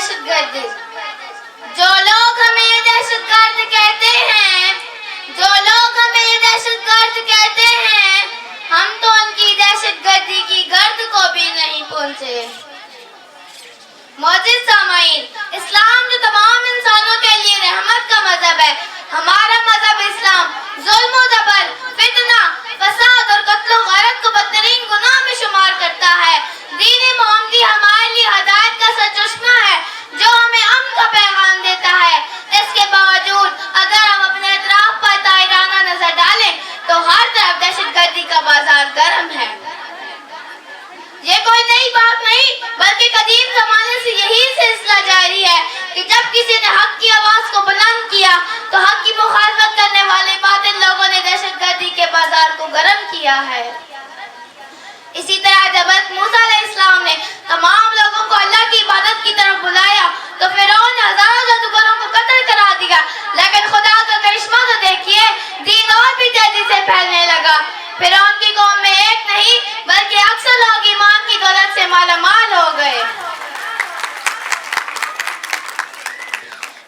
دہشت گرد. جو لوگ ہمیں دہشت گرد کہتے ہیں، جو لوگ ہمیں دہشت گرد کہتے ہیں، ہم تو ان کی دہشت گردی کی گرد کو بھی نہیں پہنچے. معزز سامعین، اسلام جو تمام انسانوں کے لیے رحمت کا مذہب ہے، ہمارا مذہب اسلام ظلم و جبر، فتنہ، فساد اور قتل و غارت کو بدترین گناہ میں شمار کرتا ہے. دین محمدی ہمارے لیے ہدایت کا سرچشمہ ہے جو ہمیں امن کا پیغام دیتا ہے. اس کے باوجود اگر ہم اپنے اطراف پر طاہرانہ نظر ڈالیں تو ہر طرف دہشت گردی کا بازار گرم ہے. یہ کوئی نئی بات نہیں بلکہ قدیم زمانے سے یہی سلسلہ جاری ہے کہ جب کسی نے حق کی آواز کو بلند کیا تو حق کی مخالفت کرنے والے باطل لوگوں نے دہشت گردی کے بازار کو گرم کیا ہے. اسی طرح جب موسیٰ علیہ السلام نے تمام لوگوں کو اللہ کی عبادت کی طرف بلایا تو فرعون نے ہزاروں جادوگروں کو قتل کرا دیا. لیکن خدا کا کرشمہ تو دیکھیے، دین اور بھی تیزی سے پھیلنے لگا. فرعون کی قوم میں ایک نہیں بلکہ اکثر لوگ ایمان کی دولت سے مالا مال ہو گئے.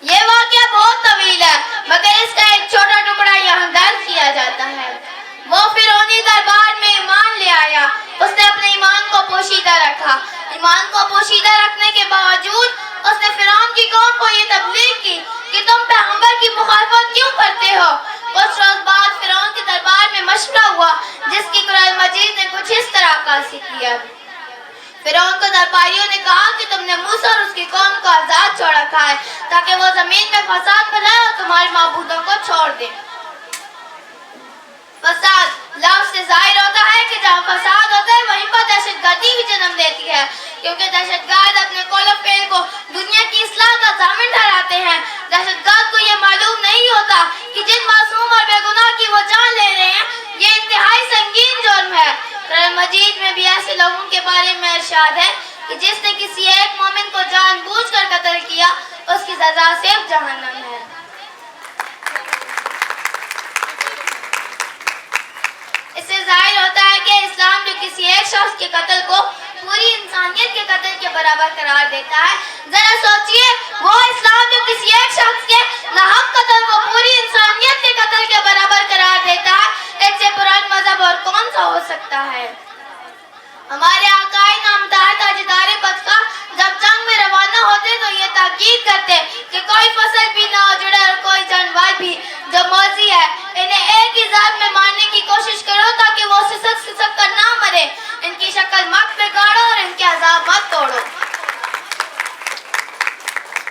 یہ واقعہ بہت طویل ہے مگر اس کا ایک چھوٹا ٹکڑا یہاں درج کیا جاتا ہے. وہ فرعونی دربار میں ایمان لے آیا. اس نے اپنے ایمان کو پوشیدہ رکھا. ایمان کو پوشیدہ رکھنے کے باوجود اس نے فرعون کی قوم کو یہ تبلیغ کی کہ تم پیغمبر کی مخالفت کیوں کرتے ہو. کچھ روز بعد فرعون کے دربار میں مشورہ ہوا جس کی قرآن مجید نے کچھ اس طرح عکاسی کیا. فرعون کو درباریوں نے کہا کہ تم نے موسیٰ اور اس کی قوم کو آزاد چھوڑ رکھا ہے تاکہ وہ زمین میں فساد پھیلائے اور تمہارے معبودوں کو چھوڑ دیں. فساد لفظ سے ظاہر ہوتا ہے کہ جہاں فساد ہوتا ہے وہیں پر دہشت گردی بھی جنم دیتی ہے، کیونکہ دہشت گرد اپنے قول و فعل کو دنیا کی اصلاح کا ضامن ٹھہراتے ہیں. دہشت گرد کو یہ معلوم نہیں ہوتا کہ جن معصوم اور بے گناہ کی وہ جان لے رہے ہیں یہ انتہائی سنگین جرم ہے. قرآن مجید میں بھی ایسے لوگوں کے بارے میں ارشاد ہے کہ جس نے کسی ایک مومن کو جان بوجھ کر قتل کیا اس کی سزا صرف جہنم ہے. اس سے ظاہر ہوتا ہے کہ اسلام جو کسی ایک شخص کے قتل کو پوری انسانیت کے قتل کے برابر قرار دیتا ہے، ذرا سوچئے وہ اسلام جو کسی ایک شخص کے ناحق قتل کو پوری انسانیت کے قتل کے برابر قرار دیتا ہے، اس سے پران مذہب اور کون سا ہو سکتا ہے. ہمارے آقائے نامدار تاجدار بدخواہ جب جنگ میں روانہ ہوتے تو یہ تاکید کرتے کہ کوئی فصل بھی نہ اجڑے اور کوئی جانور بھی جو موذی ہے انہیں ایک ہی ذات میں مارنے کی کوشش کرو تاکہ وہ سسک کر نہ مرے. ان کی شکل مت بگاڑو اور ان کے عذاب مت توڑو.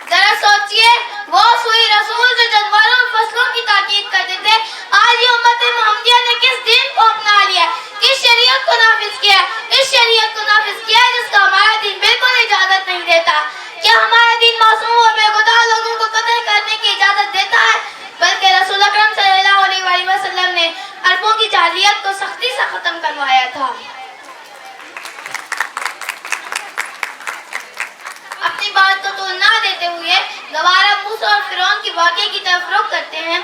ذرا سوچئے وہ سوئی رسول جو جانوروں اور فصلوں کی تاکید کرتے تھے، آج یہ امت محمدیہ نے کس دین کو اپنا لیا، کس شریعت کو نافذ کیا، اس شریعت کو نافذ کیا جس کا ہمارا دین بالکل اجازت نہیں دیتا. کیا ہمارا دین معصوم اور بے گناہ لوگوں کو قتل کرنے کی اجازت دیتا ہے؟ بلکہ رسول اکرم صلی اللہ علیہ وسلم نے عربوں کی جاہلیت کو سختی سے ختم کروایا تھا. اپنی بات کو توڑ نہ دیتے ہوئے دوبارہ موسیٰ اور فرعون کی واقعے کی طرف رخ کرتے ہیں.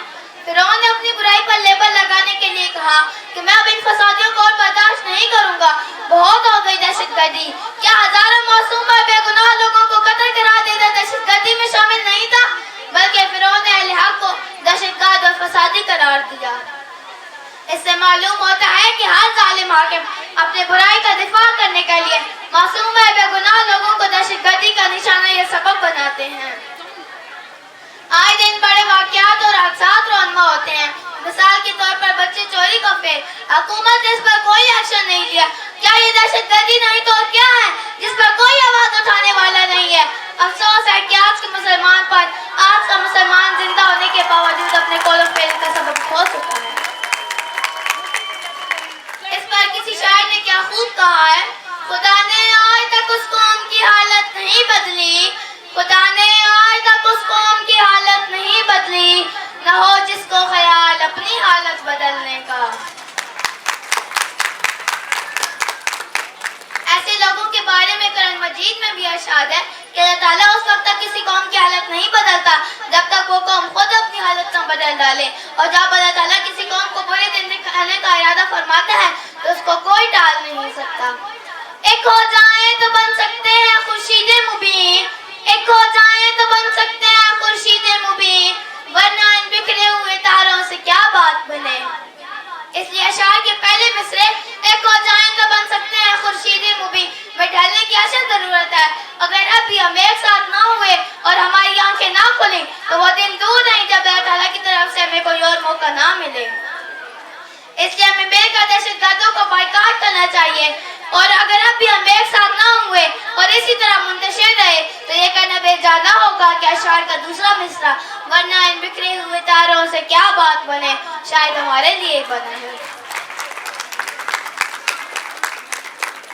فرعون نے اپنی برائی پر لیبل لگانے کے لیے کہا کہ میں اب ان فسادیوں کو اور برداشت نہیں کروں گا. بہت ہو گئی دہشت گردی. کیا ہزاروں معصوم اور بے گناہ لوگوں کو قتل کرا دینا دہشت گردی میں شامل نہیں تھا؟ بلکہ فرعون نے اہل حق کو دہشت گرد اور فسادی قرار دیا. اس سے معلوم ہوتا ہے کہ ہر ظالم حاکم اپنے برائی کا دفاع کرنے کے لیے معصوم اور بے گناہ لوگوں کو دہشت گردی کا نشانہ یا سبب بناتے ہیں. آئے دن بڑے واقعات اور حادثات رونما ہوتے ہیں. مثال کے طور پر بچے چوری کا فعل، حکومت نے اس پر کوئی ایکشن نہیں لیا. کیا یہ دہشت گردی نہیں تو اور کیا ہے جس پر کوئی آواز اٹھانے والا نہیں ہے؟ افسوس ہے کہ آج کا مسلمان زندہ ہونے کے باوجود اپنے قول و فعل کا سبب کھو چکا ہے. اس پر کسی شاعر نے کیا خوب کہا ہے، خدا نے آج تک اس قوم کی حالت نہیں بدلی، خدا نے آج تک اس قوم کی حالت نہیں بدلی، نہ ہو جس کو خیال اپنی حالت بدلنے کا. ایسے لوگوں کے بارے میں قرآن مجید میں بھی ارشاد ہے کہ اللہ تعالیٰ اس وقت تک کسی قوم کی حالت نہیں بدلتا جب تک وہ قوم خود اپنی حالت نہ بدل ڈالے. اور جب اللہ تعالیٰ کسی قوم کو برے دن دکھانے کا ارادہ فرماتا ہے تو اس کو کوئی ٹال نہیں سکتا. ایک ہو جائیں تو بن سکتے ہیں خورشید مبین، ایک ہو اشد ضرورت ہے. اگر اب بھی ہم ایک ساتھ نہ ہوئے اور ہماری آنکھیں نہ کھلیں تو وہ دن دور نہیں جب اللہ تعالیٰ کی طرف سے ہمیں کوئی اور موقع نہ ملے. اس لیے ہمیں مل کر دہشت گردوں کو بائیکاٹ کرنا چاہیے. اور اگر اب بھی ہم ایک ساتھ نہ ہوئے اور اسی طرح منتشر رہے تو یہ کہنا بے جانا ہوگا کہ اشعار کا دوسرا مصرع ورنہ ان بکھرے ہوئے تاروں سے کیا بات بنے شاید ہمارے لیے بنا ہے.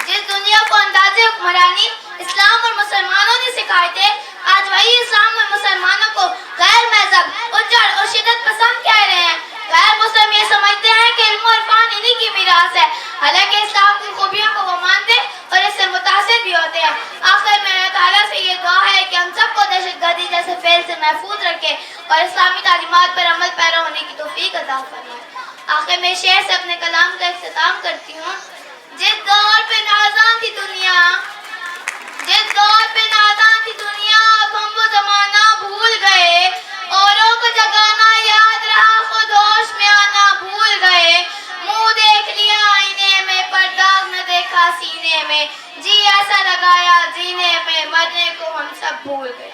جس دنیا کو انداز حکمرانی اسلام اور مسلمانوں نے سکھائے تھے آج وہی اسلام اور مسلمانوں کو غیر مہذب اجڑ اور شدت پسند کہہ رہے ہیں. غیر مسلم یہ سمجھتے ہیں کہ علم و عرفان انہی کی میراث ہے حالانکہ اسلام کی خوبیوں کو وہ مانتے اور اس سے متاثر بھی ہوتے ہیں. آخر میں اللہ تعالیٰ سے یہ دعا ہے کہ ہم سب کو دہشت گردی جیسے فعل سے محفوظ رکھے اور اسلامی تعلیمات پر عمل پیرا ہونے کی توفیق عطا فرمائے. آخر میں شعر سے اپنے کلام کا اختتام کرتی ہوں. جس دور پہ نازاں تھی دنیا اب ہم وہ زمانہ بھول گئے. اوروں کو جگانا یاد رہا خود ہوش میں آنا بھول گئے. منہ دیکھ لیا آئینے میں پر داغ نہ دیکھا سینے میں. جی ایسا لگایا جینے میں مرنے کو ہم سب بھول گئے.